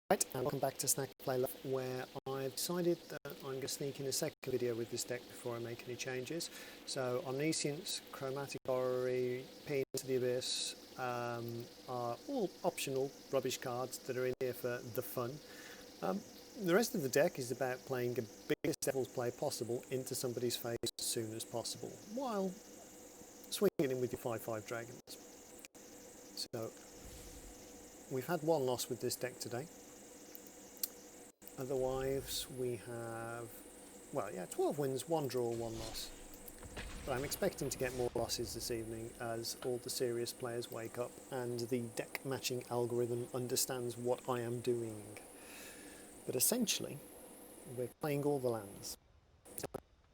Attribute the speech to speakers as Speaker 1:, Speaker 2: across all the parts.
Speaker 1: Right, and welcome back to Snack Play Love, where I've decided that I'm going to sneak in a second video with this deck before I make any changes. So Omniscience, Chromatic Orrery, Penis to the Abyss are all optional rubbish cards that are in here for the fun. The rest of the deck is about playing the biggest Devil's play possible into somebody's face as soon as possible, while swinging in with your 5/5 dragons. So we've had one loss with this deck today. Otherwise, we have, 12 wins, 1 draw, 1 loss. But I'm expecting to get more losses this evening as all the serious players wake up and the deck matching algorithm understands what I am doing. But essentially, we're playing all the lands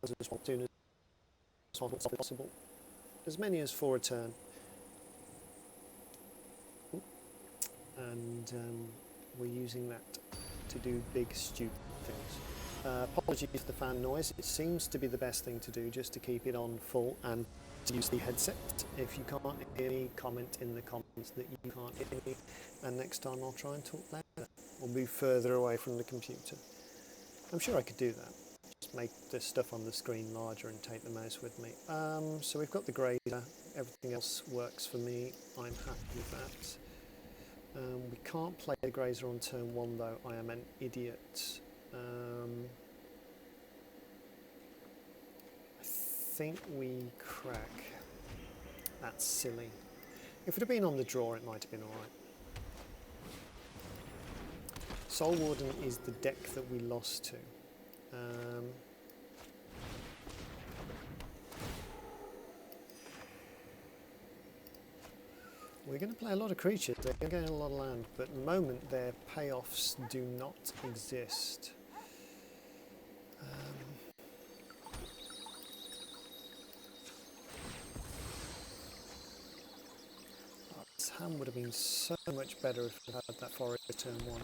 Speaker 1: as soon as possible. As many as 4 a turn. And we're using that to do big stupid things. Apologies for the fan noise. It seems to be the best thing to do just to keep it on full and to use the headset. If you can't hear me, comment in the comments that you can't hear me, and next time I'll try and talk louder or move further away from the computer. I'm sure I could do that. Just make the stuff on the screen larger and take the mouse with me. So we've got the grader. Everything else works for me. I'm happy with that. We can't play the grazer on turn 1 though, I am an idiot. I think we crack. That's silly. If it had been on the draw it might have been alright. Soul Warden is the deck that we lost to. We're going to play a lot of creatures, they're going to get a lot of land, but at the moment their payoffs do not exist. This hand would have been so much better if we had that forest turn 1.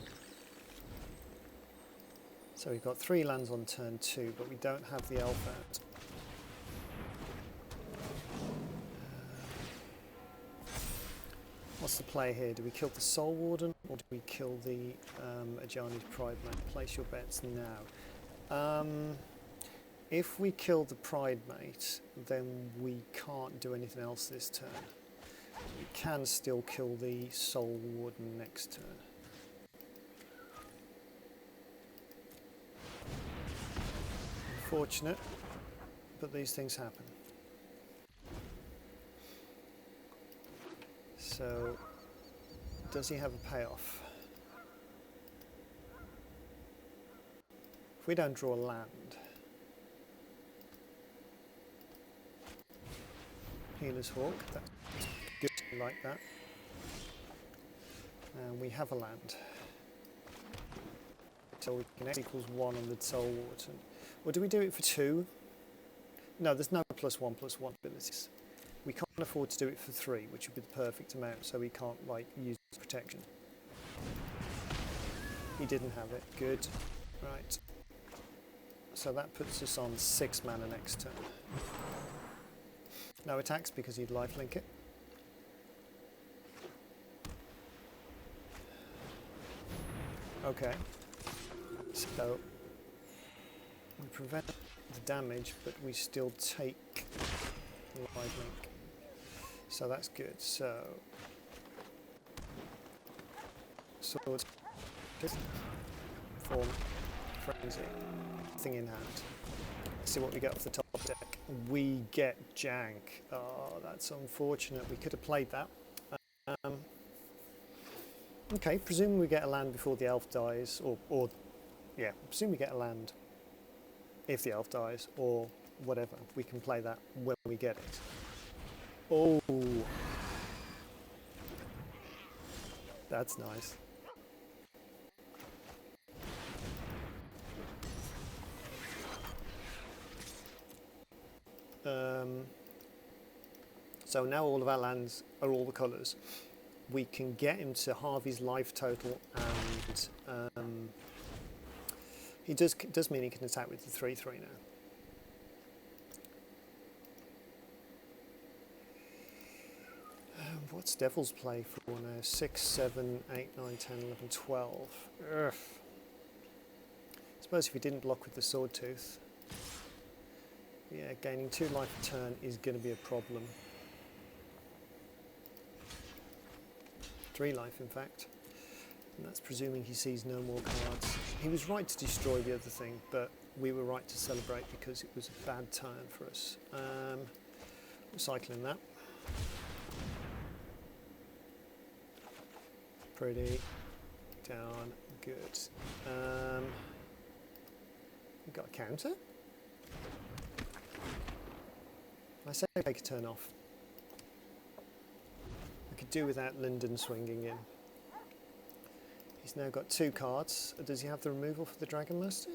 Speaker 1: So we've got 3 lands on turn 2, but we don't have the elf out. What's the play here? Do we kill the Soul Warden or do we kill the Ajani's Pride Mate? Place your bets now. If we kill the Pride Mate, then we can't do anything else this turn. We can still kill the Soul Warden next turn. Unfortunate, but these things happen. So, does he have a payoff? If we don't draw land, Healer's Hawk, that's good, I like that. And we have a land. So we can X equals 1 on the Soul Warden. Or do we do it for 2? No, there's no +1/+1 abilities. We can't afford to do it for 3, which would be the perfect amount, so we can't use protection. He didn't have it. Good. Right. So that puts us on 6 mana next turn. No attacks because he'd lifelink it. Okay. So we prevent the damage, but we still take the lifelink. So that's good. So swords, form, frenzy, thing in hand. Let's see what we get off the top deck. We get Jank. Oh, that's unfortunate. We could have played that. Okay, presume we get a land before the elf dies, or yeah, presume we get a land if the elf dies, or whatever. We can play that when we get it. Oh, that's nice. So now all of our lands are all the colours. We can get him to halve his life total, and he does mean he can attack with the 3/3 now. What's Devil's Play for now? 6, 7, 8, 9, 10, 11, 12. Ugh. I suppose if he didn't block with the Sword Tooth, yeah, gaining 2 life a turn is going to be a problem. 3 life, in fact. And that's presuming he sees no more cards. He was right to destroy the other thing, but we were right to celebrate because it was a bad turn for us. Recycling that. Pretty. Down. Good. We've got a counter. I say take a turn off. I could do without Lyndon swinging in. He's now got 2 cards. Does he have the removal for the Dragon Master?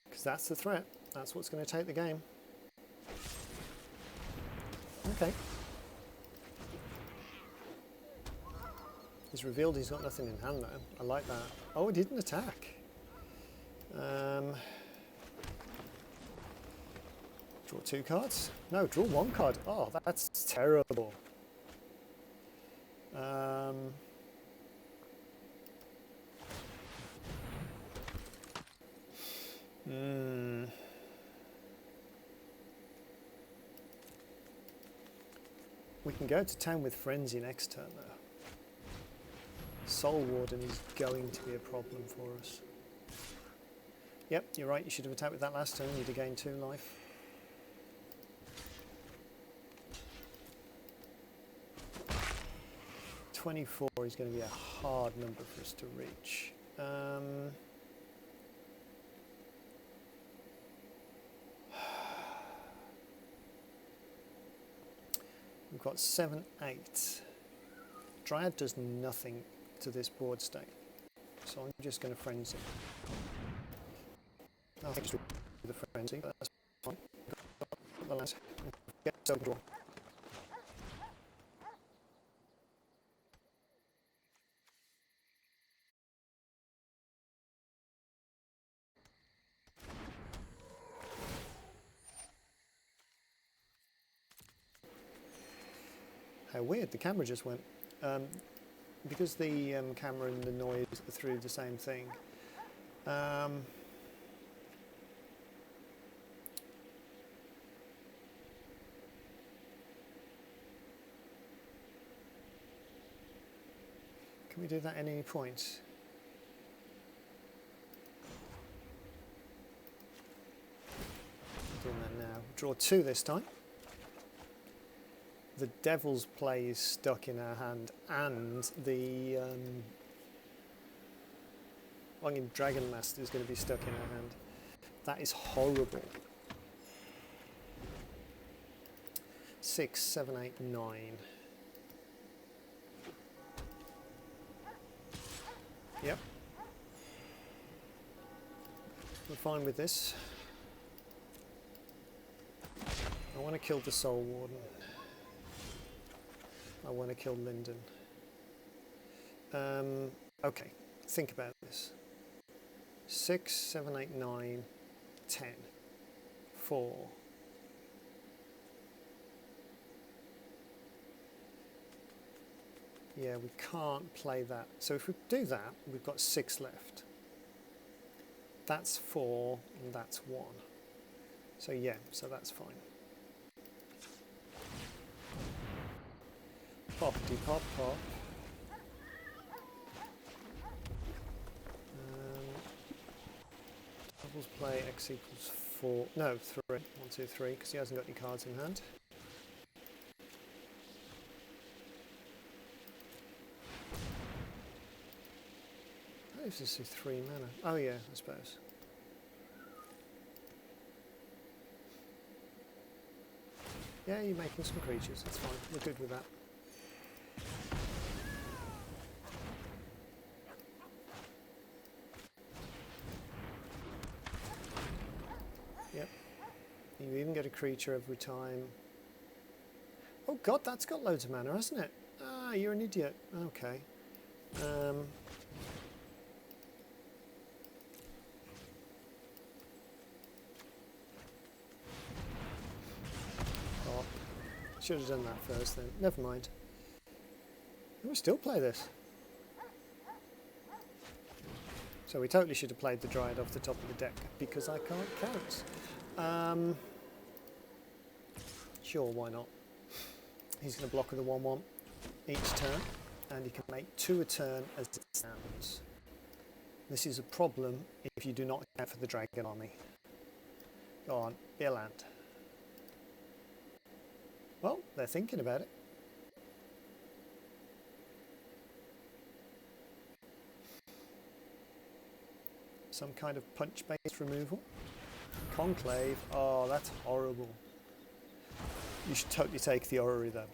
Speaker 1: Because that's the threat. That's what's going to take the game. Okay. He's revealed he's got nothing in hand though. I like that. Oh, he didn't attack. Draw 2 cards? No, draw 1 card. Oh, that's terrible. We can go to town with Frenzy next turn though. Soul Warden is going to be a problem for us. Yep, you're right, you should have attacked with that last turn, you'd have gained 2 life. $24 is going to be a hard number for us to reach. We've got 7, 8. Dryad does nothing to this board state, so I'm just going to Frenzy. I'll just do the Frenzy, but that's fine. The last draw. How weird, the camera just went. Because the camera and the noise are through the same thing. Can we do that at any point? Doing that now. Draw 2 this time. The Devil's Play is stuck in our hand, and the Dragon Master is going to be stuck in our hand. That is horrible. 6, 7, 8, 9. Yep. We're fine with this. I want to kill the Soul Warden. I want to kill Lyndon. Okay, think about this. 6, 7, 8, 9, 10, 4. Yeah, we can't play that. So if we do that, we've got 6 left. That's 4, and that's 1. So yeah, so that's fine. Poppity pop pop. Devil's Play x equals 4. No, 3. 1, 2, 3, because he hasn't got any cards in hand. How does this do 3 mana? Oh yeah, I suppose. Yeah, you're making some creatures. That's fine. We're good with that. Yep. You even get a creature every time. Oh god, that's got loads of mana, hasn't it? Ah, you're an idiot. Okay. Should have done that first then. Never mind. We still play this. So we totally should have played the Dryad off the top of the deck because I can't count. Sure, why not? He's going to block with a 1-1 each turn, and he can make 2 a turn as it stands. This is a problem if you do not count for the Dragon Army. Go on, be a land. Well, they're thinking about it. Some kind of punch-based removal. Conclave, oh, that's horrible. You should totally take the Orrery though.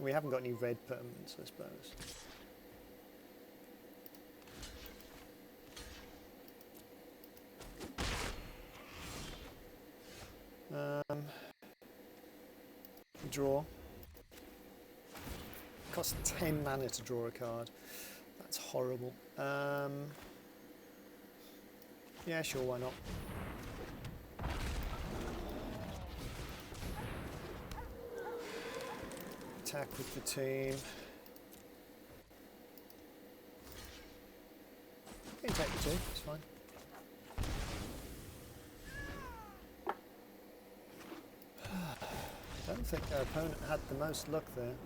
Speaker 1: We haven't got any red permanents, I suppose. Draw. Costs 10 mana to draw a card. That's horrible. Yeah, sure, why not? Attack with the team. You can take the 2, it's fine. I don't think our opponent had the most luck there.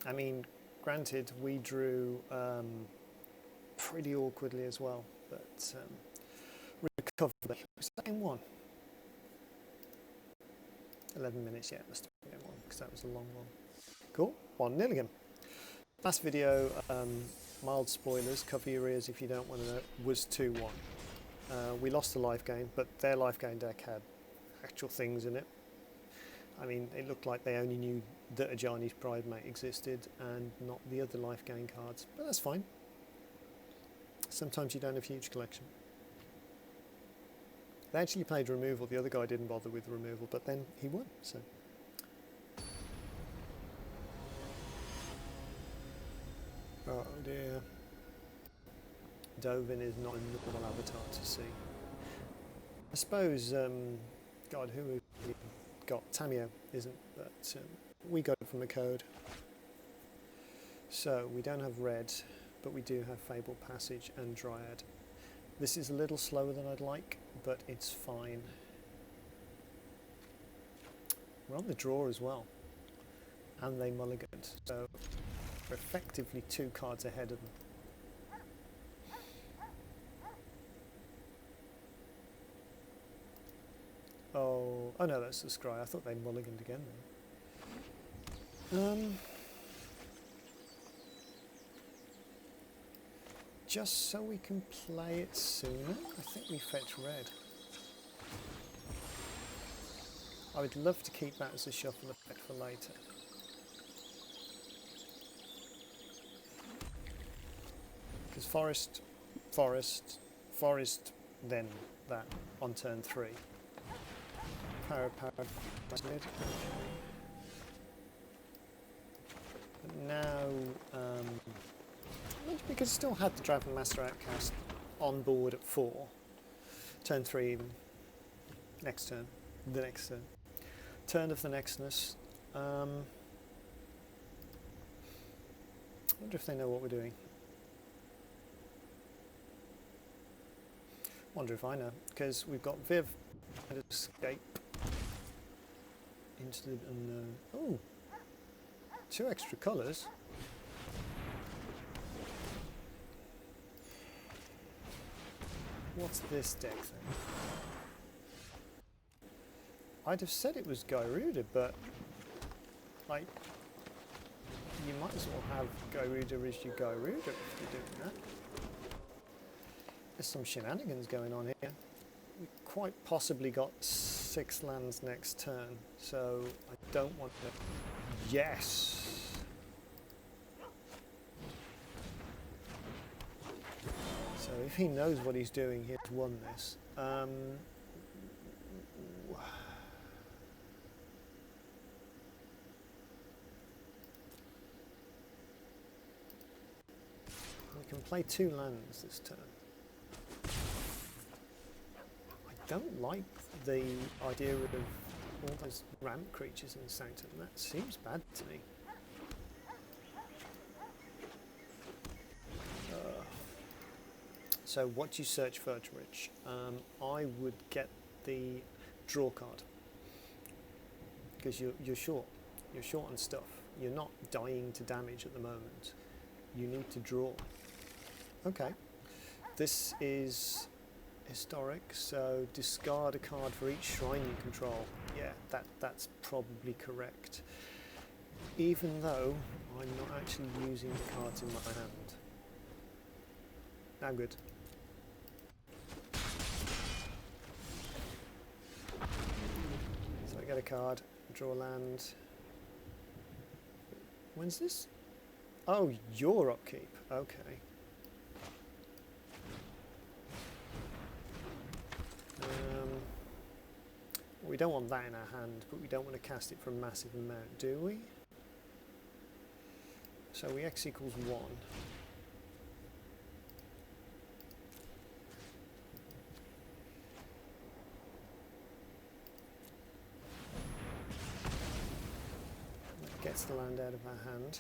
Speaker 1: I mean, granted, we drew pretty awkwardly as well, but recoverably. Was that in 1? 11 minutes, yeah, it must have been 1 because that was a long one. Cool, 1-0 again. Last video, mild spoilers, cover your ears if you don't want to know, was 2-1. We lost the life gain, but their life gain deck had actual things in it. I mean, it looked like they only knew that Ajani's Pridemate existed and not the other life gain cards, but that's fine. Sometimes you don't have a huge collection. They actually played removal, the other guy didn't bother with removal, but then he won, so. Oh dear. Dovin is not a normal avatar to see. I suppose, God, who have we got? Tamio isn't, but we got it from a code. So we don't have red, but we do have Fable Passage and Dryad. This is a little slower than I'd like, but it's fine. We're on the draw as well, and they mulliganed, so we're effectively 2 cards ahead of them. Oh no, that's the Scry. I thought they mulliganed again then. Just so we can play it sooner, I think we fetch red. I would love to keep that as a shuffle effect for later. Because forest, forest, forest, then that on turn 3. Power, mid. But now, we could still have the Dragon Master Outcast on board at 4. Turn 3 even. Next turn. The next turn. Turn of the Nextness. I wonder if they know what we're doing. Wonder if I know. Because we've got Viv and Escape into the unknown. Oh! 2 extra colours. What's this deck thing? I'd have said it was Gyruda, but like, you might as well have Gyruda as your Gyruda if you're doing that. There's some shenanigans going on here. We quite possibly got 6 lands next turn, so I don't want to. Yes! So if he knows what he's doing, he's won this. We can play 2 lands this turn. I don't like the idea of all those ramp creatures in the Sanctum. That seems bad to me. So what do you search first, Rich? I would get the draw card, because you're short. You're short on stuff. You're not dying to damage at the moment. You need to draw. Okay. This is historic, so discard a card for each shrine you control. Yeah, that's probably correct. Even though I'm not actually using the cards in my hand. Now good. So I get a card, draw land. When's this? Oh, your upkeep. Okay. We don't want that in our hand, but we don't want to cast it for a massive amount, do we? So we x equals 1. That gets the land out of our hand.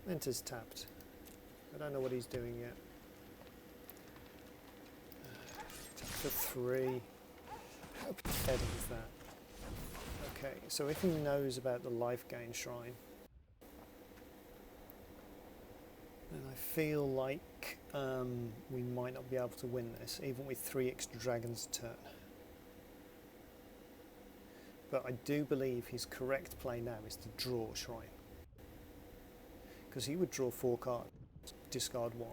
Speaker 1: Enters tapped. I don't know what he's doing yet. Tap for 3. How pathetic is that? Okay, so if he knows about the life gain shrine, then I feel like we might not be able to win this, even with 3 extra dragons a turn. But I do believe his correct play now is to draw shrine. Because he would draw 4 cards, discard 1.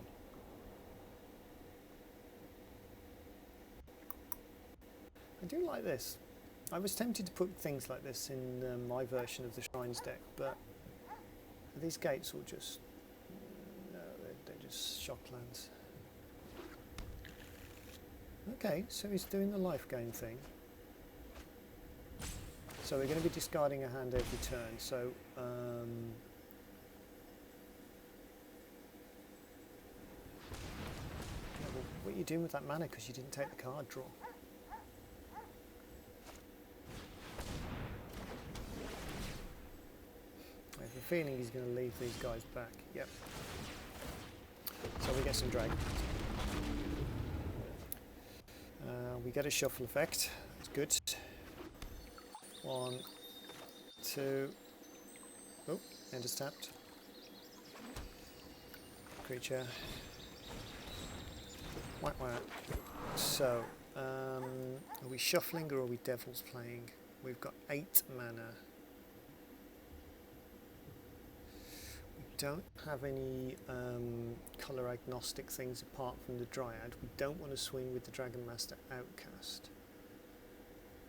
Speaker 1: I do like this. I was tempted to put things like this in my version of the Shrines deck, but these gates will just... no, they're just shock lands. Okay, so he's doing the life gain thing. So we're going to be discarding a hand every turn, so... what are you doing with that mana, because you didn't take the card draw? I have a feeling he's going to leave these guys back. Yep. So we get some drag. We get a shuffle effect. That's good. 1, 2. Oh, end is tapped. Creature. Whack whack. So, are we shuffling or are we devils playing? We've got 8 mana. We don't have any colour agnostic things apart from the Dryad. We don't want to swing with the Dragon Master Outcast.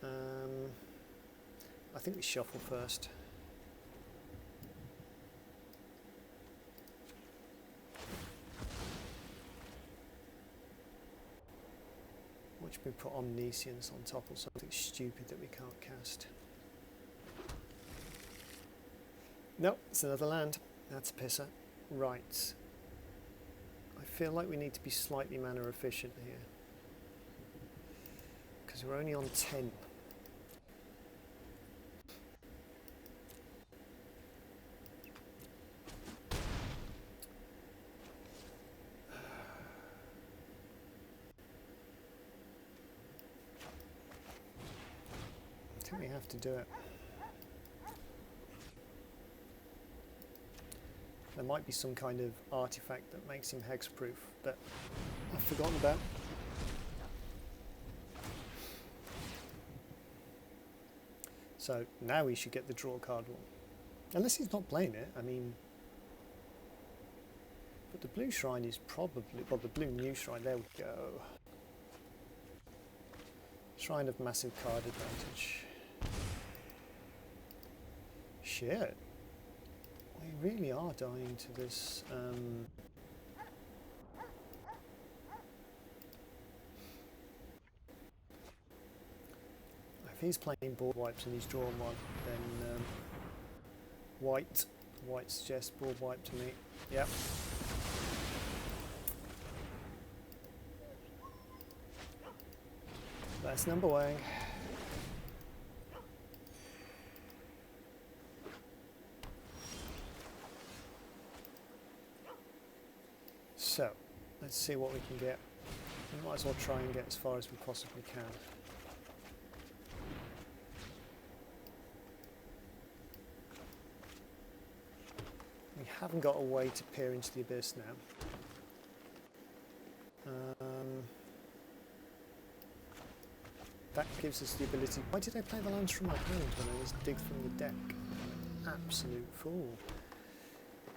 Speaker 1: I think we shuffle first. Which we put Omniscience on top of something stupid that we can't cast. Nope, it's another land. That's a pisser. Right. I feel like we need to be slightly mana efficient here. Because we're only on 10. I think we have to do it. There might be some kind of artifact that makes him hexproof that I've forgotten about. So now we should get the draw card one. Unless he's not playing it, I mean... But the blue shrine is probably... well, the blue new shrine, there we go. Shrine of massive card advantage. Shit. We really are dying to this. I if he's playing board wipes and he's drawn one, then white suggests board wipe to me. Yep. That's number one. So, let's see what we can get. We might as well try and get as far as we possibly can. We haven't got a way to peer into the abyss now. That gives us the ability... Why did I play the lands from my hand when I was dig from the deck? Absolute fool.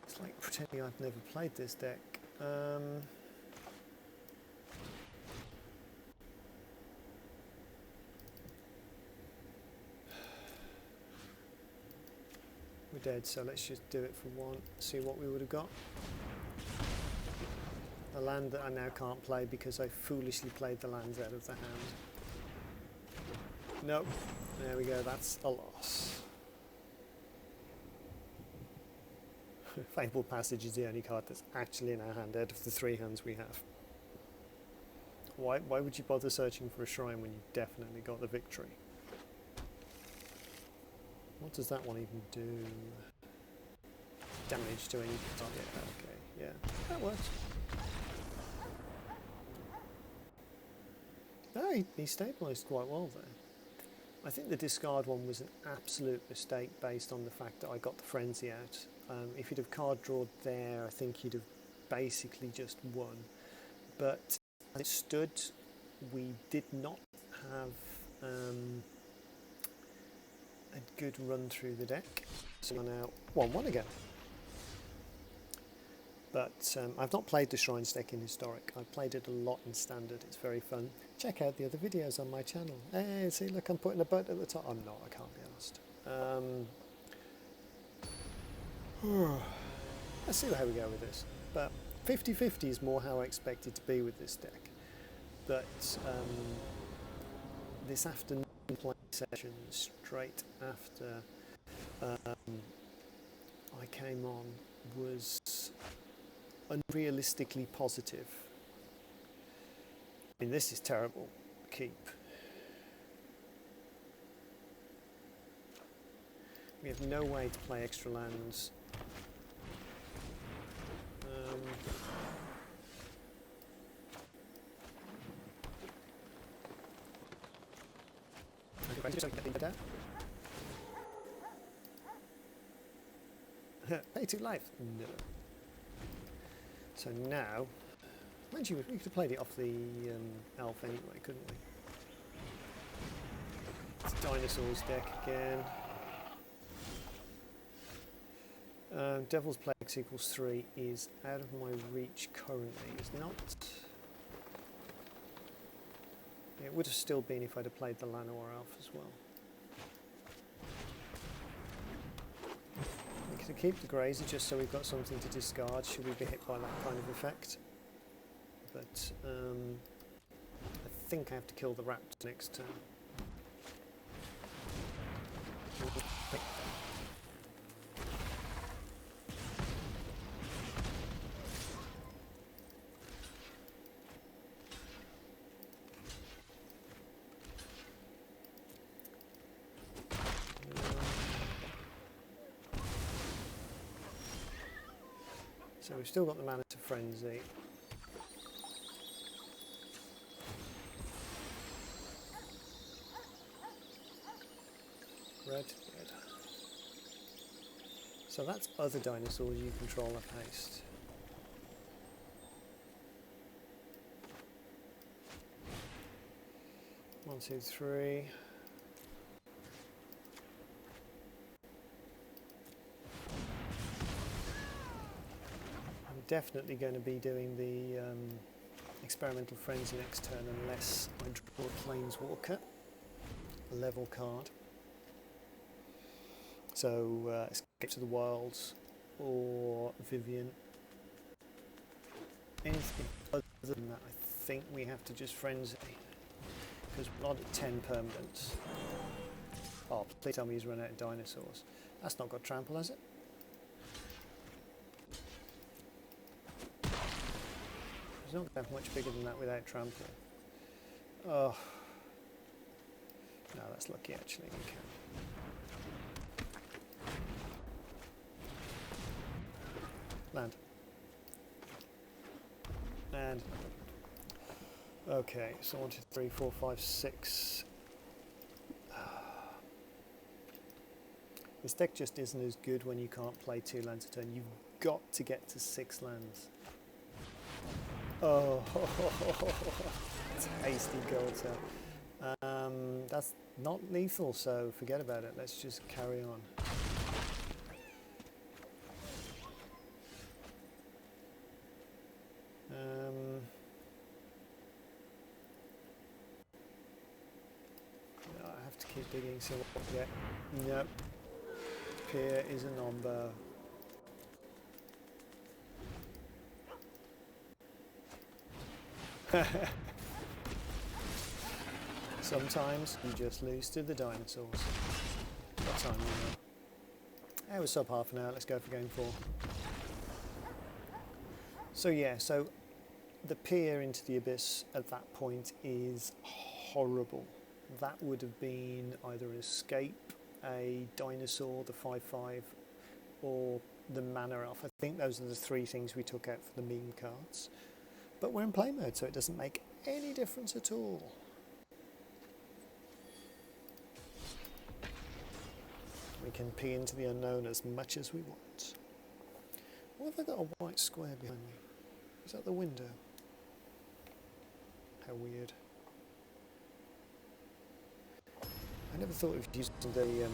Speaker 1: It's like pretending I've never played this deck. We're dead, so let's just do it for one, see what we would have got. A land that I now can't play because I foolishly played the lands out of the hand. Nope, there we go, that's a loss. Fabled Passage is the only card that's actually in our hand out of the 3 hands we have. Why would you bother searching for a shrine when you definitely got the victory? What does that one even do? Damage to any target. Okay, yeah, that works. No, he stabilised quite well there. I think the discard one was an absolute mistake based on the fact that I got the frenzy out. If you'd have card drawed there, I think you'd have basically just won. But as it stood, we did not have a good run through the deck. So we're now 1-1 again. But I've not played the Shrines deck in Historic. I've played it a lot in Standard. It's very fun. Check out the other videos on my channel. Hey, see, look, I'm putting a butt at the top. I'm not, I can't be honest. Let's see how we go with this. But 50-50 is more how I expect it to be with this deck. But this afternoon play session, straight after I came on, was unrealistically positive. I mean, this is terrible. Keep. We have no way to play extra lands. Pay 2 life? No. So now, mind you, we could have played it off the elf anyway, couldn't we? It's Dinosaurs deck again. Devil's Plague equals 3 is out of my reach currently. It's not. It would have still been if I'd have played the Llanowar elf as well. We could keep the Grazer just so we've got something to discard should we be hit by that kind of effect. But I think I have to kill the Raptor next turn. So we've still got the mana to Frenzy. Red. So that's other dinosaurs you control of haste. One, two, three. I'm definitely going to be doing the experimental frenzy next turn unless I draw a Planeswalker, a level card. So Escape to the Wilds or Vivian. Anything other than that, I think we have to just frenzy. because we're not at 10 permanents. Oh, please tell me he's run out of dinosaurs. That's not got trample, has it? He's not going to have much bigger than that without trample. Oh. No, that's lucky actually, we can. Land. And okay, so 1, 2, 3, 4, 5, 6. This deck just isn't as good when you can't play 2 lands a turn. You've got to get to 6 lands. Oh, tasty gold. That's not lethal, so forget about it. Let's just carry on. I have to keep digging, see what we get. Nope. Pier is a number. Sometimes you just lose to the dinosaurs. What time are we now? We're sub half an hour, let's go for game 4. So yeah, so the pier into the abyss at that point is horrible. That would have been either an escape, a dinosaur, the 5/5, or the mana elf. I think those are the 3 things we took out for the meme cards. But we're in play mode, so it doesn't make any difference at all. We can pee into the unknown as much as we want. Why have I got a white square behind me? Is that the window? How weird. I never thought of using the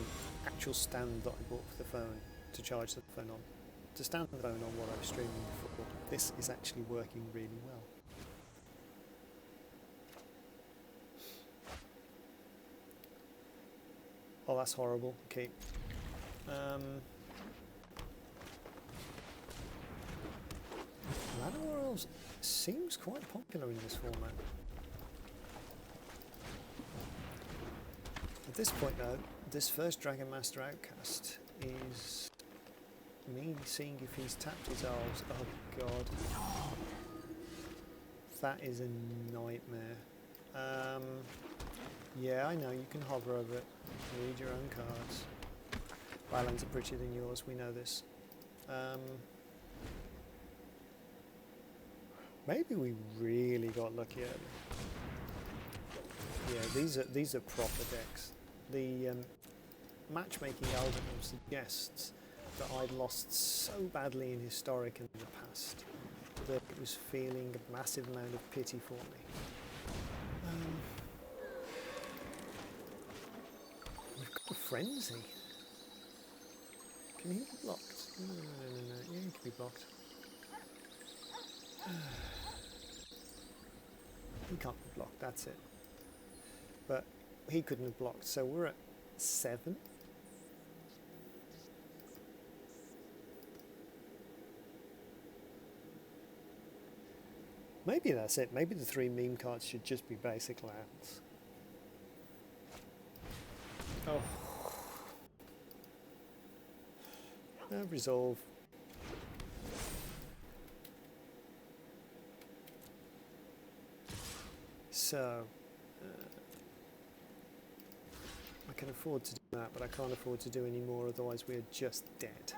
Speaker 1: actual stand that I bought for the phone to charge the phone on. To stand the phone on while I was streaming before. This is actually working really well. Oh, that's horrible. Okay. Ladder Royals seems quite popular in this format. At this point though, this first Dragon Master Outcast is me seeing if he's tapped his elves. Oh god. That is a nightmare. Yeah, I know, you can hover over it. Read your own cards. My lands are prettier than yours, we know this. Maybe we really got lucky early. Yeah, these are proper decks. The matchmaking algorithm suggests that I'd lost so badly in Historic in the past that it was feeling a massive amount of pity for me. We've got a Frenzy. Can he be blocked? No. Yeah, he can be blocked. He can't be blocked, that's it. But he couldn't have blocked, so we're at 7. Maybe that's it. Maybe the 3 meme cards should just be basic lands. Oh. Resolve. So, I can afford to do that, but I can't afford to do any more, otherwise we're just dead.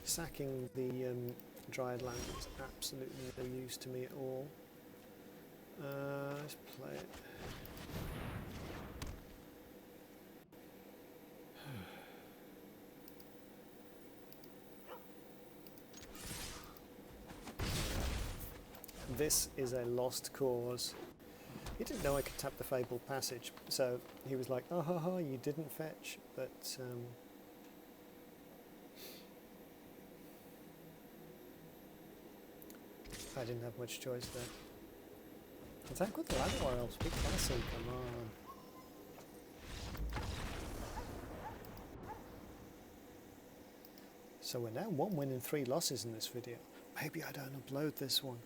Speaker 1: Sacking the Dryad land is absolutely no use to me at all. Let's play it. This is a lost cause. He didn't know I could tap the Fabled Passage, so he was like, oh ha ha, you didn't fetch, but I didn't have much choice there. Attack with the Ladder Royals, big castle, come on. So we're now 1 win and 3 losses in this video. maybe I don't upload this one.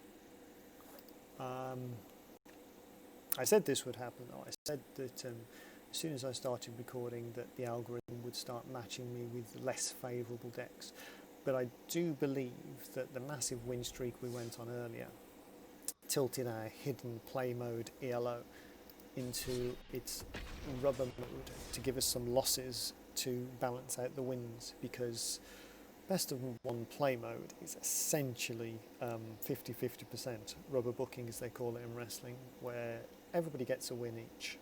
Speaker 1: I said this would happen though. I said that as soon as I started recording that the algorithm would start matching me with less favourable decks. But I do believe that the massive win streak we went on earlier tilted our hidden play mode ELO into its rubber mode to give us some losses to balance out the wins, because best of one play mode is essentially 50-50% rubber booking, as they call it in wrestling, where everybody gets a win each.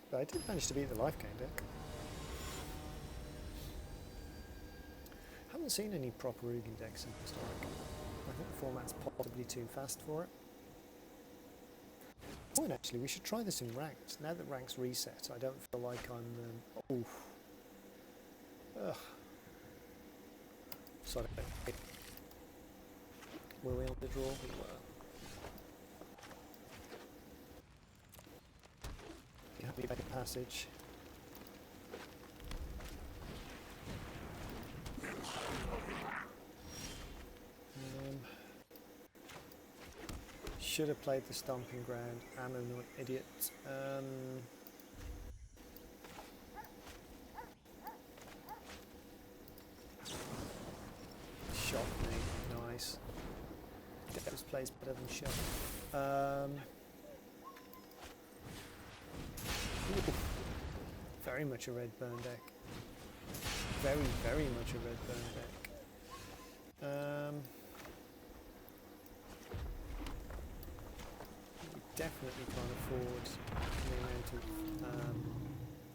Speaker 1: But I did manage to beat the life gain deck. Haven't seen any proper Ugin decks in Historic. I think the format's possibly too fast for it. Oh, and actually, we should try this in ranked. Now that rank's reset, I don't feel like I'm... Ugh. Sorry. Were we on the draw? We were. You have to make a passage. Should have played the stomping ground. I'm an idiot. Shot me. Nice. Devil's plays better than shot. Very much a red burn deck. Very, very much a red burn deck. We definitely can't afford the amount of...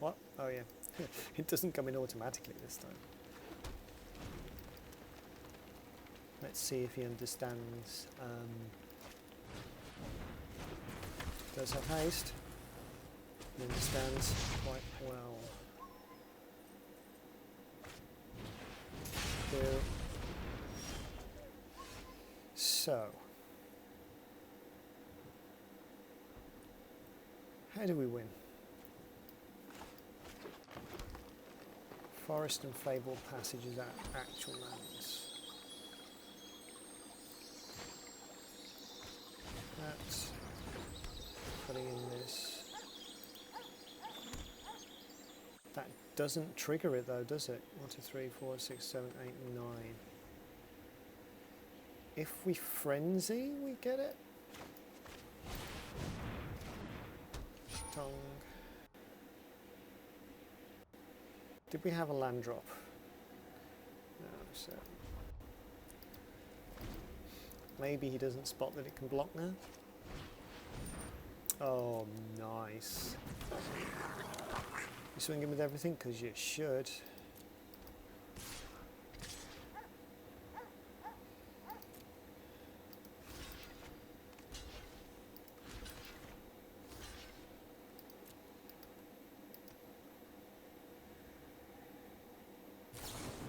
Speaker 1: what? Oh yeah. It doesn't come in automatically this time. Let's see if he understands. Does have haste. He understands quite well. So, how do we win? Forest and Fabled Passages at actual lands. That's putting in this. That doesn't trigger it though, does it? 1, 2, 3, 4, 6, 7, 8, 9. If we frenzy, we get it. Tongue. Did we have a land drop? No, so maybe he doesn't spot that it can block now. Oh, nice. You swinging with everything? Because you should.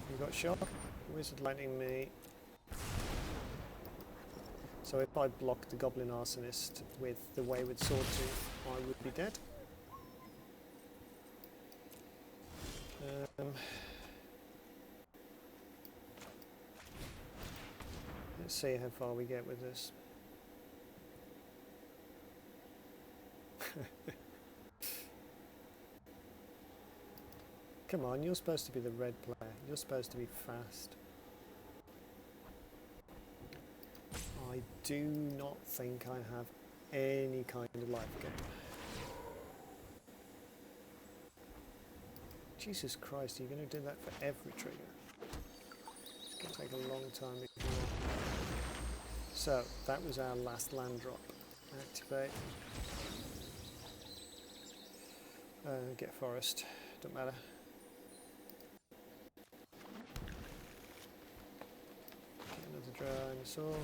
Speaker 1: You got shock? Wizard lightning me. So if I blocked the Goblin Arsonist with the Wayward Swordtooth, I would be dead. Let's see how far we get with this. Come on, you're supposed to be the red player. You're supposed to be fast. I do not think I have any kind of life gain. Jesus Christ, are you going to do that for every trigger? It's going to take a long time if you want. So, that was our last land drop. Activate. Get forest. Don't matter. Get another dinosaur.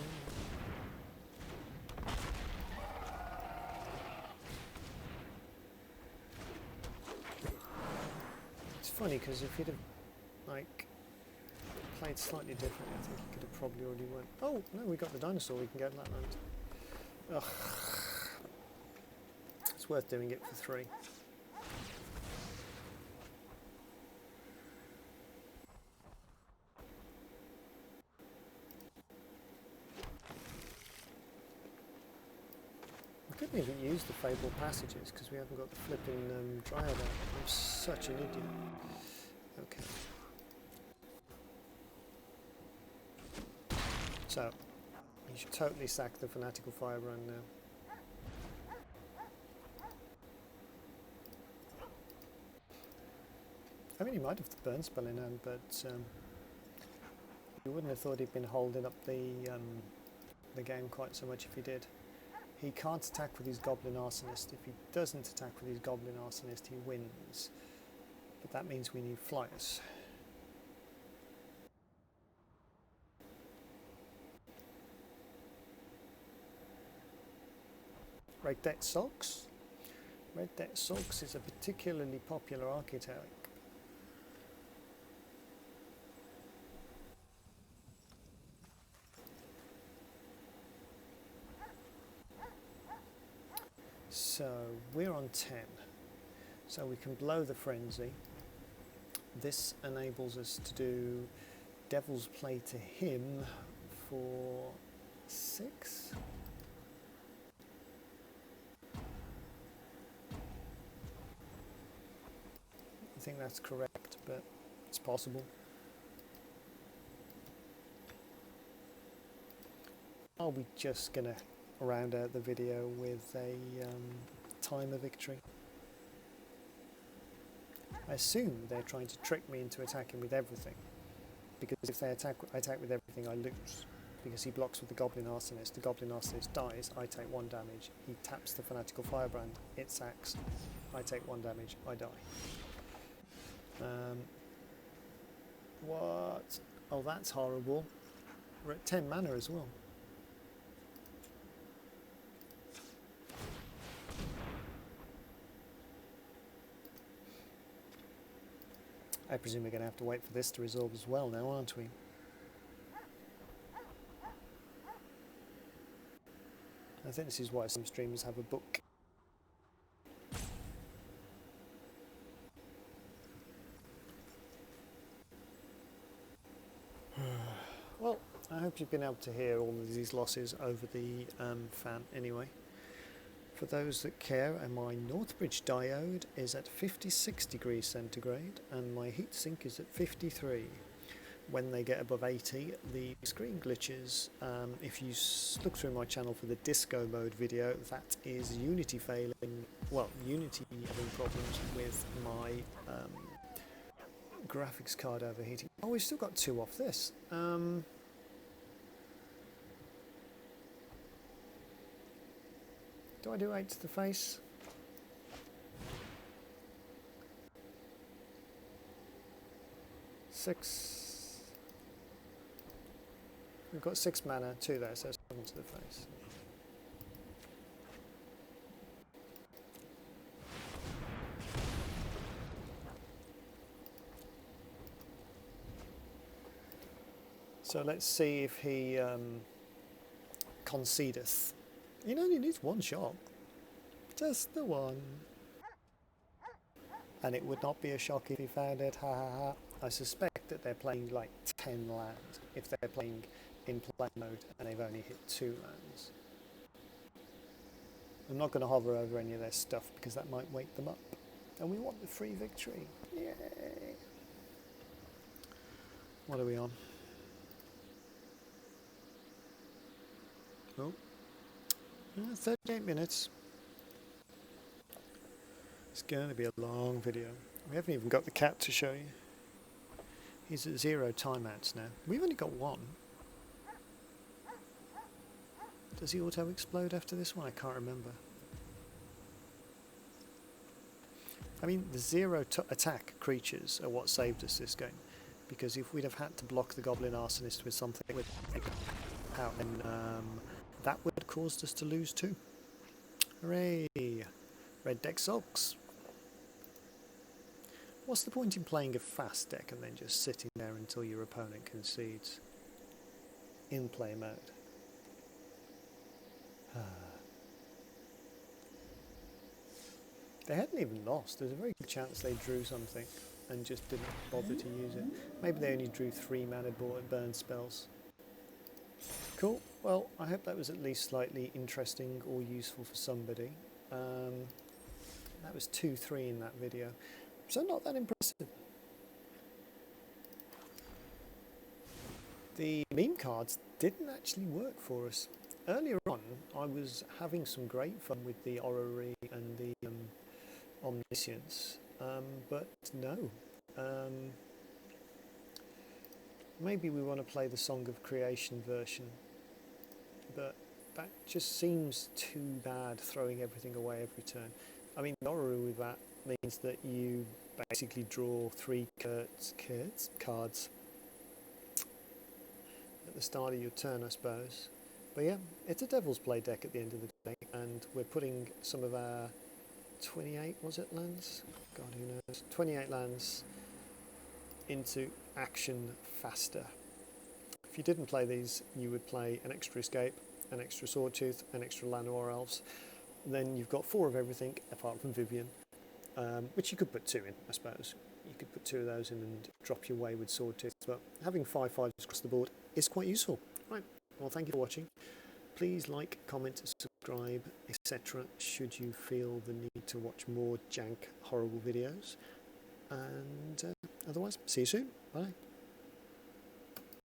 Speaker 1: It's funny because if he'd have like played slightly differently, I think he could have probably already won. Oh no, we got the dinosaur. We can get that land. Ugh. It's worth doing it for 3. haven't even used the Fable passages because we haven't got the flipping Dryad out. I'm such an idiot. Okay. So, you should totally sack the Fanatical Firebrand now. I mean, he might have the burn spell in hand, but you wouldn't have thought he'd been holding up the game quite so much if he did. He can't attack with his Goblin Arsonist. If he doesn't attack with his Goblin Arsonist, he wins. But that means we need flyers. Red Deck Sulks. Red Deck Sulks is a particularly popular archetype. So we're on 10, so we can blow the Frenzy. This enables us to do Devil's Play to him for 6. I think that's correct, but it's possible. Are we just going to round out the video with a timer victory? I assume they're trying to trick me into attacking with everything, because if they attack with everything, I lose, because he blocks with the Goblin Arsonist. The Goblin Arsonist dies, I take 1 damage. He taps the Fanatical Firebrand, it sacks, I take 1 damage, I die. What? Oh, that's horrible. We're at 10 mana as well. I presume we're going to have to wait for this to resolve as well now, aren't we? I think this is why some streamers have a book. Well, I hope you've been able to hear all of these losses over the fan anyway. For those that care, and my Northbridge diode is at 56 degrees centigrade and my heatsink is at 53. When they get above 80, the screen glitches. If you look through my channel for the disco mode video, that is Unity failing, well, Unity having problems with my graphics card overheating. Oh, we've still got 2 off this. Do I do 8 to the face? Six. We've got 6 mana, 2 there, so 7 to the face. So let's see if he concedeth. He only needs 1 shot. Just the 1. And it would not be a shock if he found it, ha ha ha. I suspect that they're playing like 10 lands, if they're playing in play mode and they've only hit 2 lands. I'm not going to hover over any of their stuff because that might wake them up. And we want the free victory. Yay! What are we on? Oh. 38 minutes. It's going to be a long video. We haven't even got the cat to show you. He's at 0 timeouts now. We've only got 1. Does he auto explode after this one? I can't remember. I mean, the 0 attack creatures are what saved us this game. Because if we'd have had to block the Goblin Arsonist with something with out, then that would have caused us to lose too. Hooray! Red Deck Sulks. What's the point in playing a fast deck and then just sitting there until your opponent concedes? In play mode. They hadn't even lost. There's a very good chance they drew something and just didn't bother to use it. Maybe they only drew 3 mana burn spells. Cool. Well, I hope that was at least slightly interesting or useful for somebody. That was 2-3 in that video, so not that impressive. The meme cards didn't actually work for us. Earlier on, I was having some great fun with the Orrery and the Omniscience, but no. Maybe we want to play the Song of Creation version, but that just seems too bad, throwing everything away every turn. I mean, the Orrery with that means that you basically draw 3 cards at the start of your turn, I suppose. But yeah, it's a Devil's Play deck at the end of the day, and we're putting some of our 28, was it, lands? God, who knows? 28 lands into action faster. If you didn't play these, you would play an extra Escape, an extra Swordtooth, an extra Llanowar Elves. Then you've got 4 of everything apart from Vivian, which you could put 2 in, I suppose. You could put 2 of those in and drop your Wayward Swordtooth, but having 5/5s across the board is quite useful. Right, well, thank you for watching. Please like, comment, subscribe, etc. should you feel the need to watch more jank, horrible videos. And otherwise, see you soon. Bye.